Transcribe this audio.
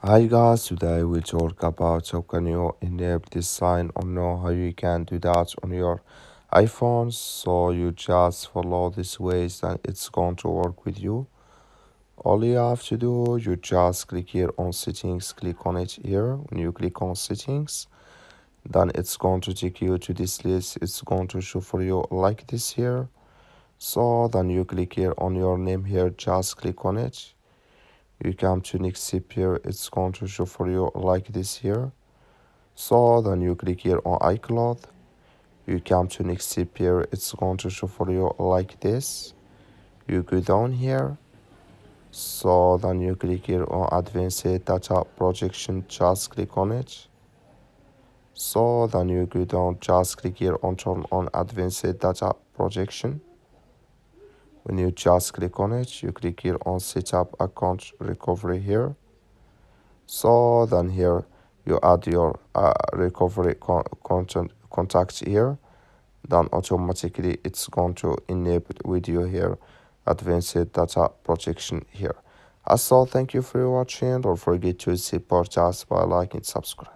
Hi guys, today we'll talk about how can you enable this sign or know how you can do that on your iPhone. So you just follow these ways and it's going to work with you. All you have to do, you just click here on settings, click on it here. When you click on settings, then it's going to take you to this list. It's going to show for you like this here. So then you click here on your name here, just click on it. You come to next step here, it's going to show for you like this here. So then you click here on iCloud. You come to next step here, it's going to show for you like this. You go down here. So then you click here on advanced data projection, just click on it. So then you go down, just click here on turn on advanced data projection. When you just click on it, you click here on setup account recovery here. So then here you add your recovery content contacts here. Then automatically it's going to enable with you here advanced data protection here. As all, thank you for watching. Don't forget to support us by liking and subscribe.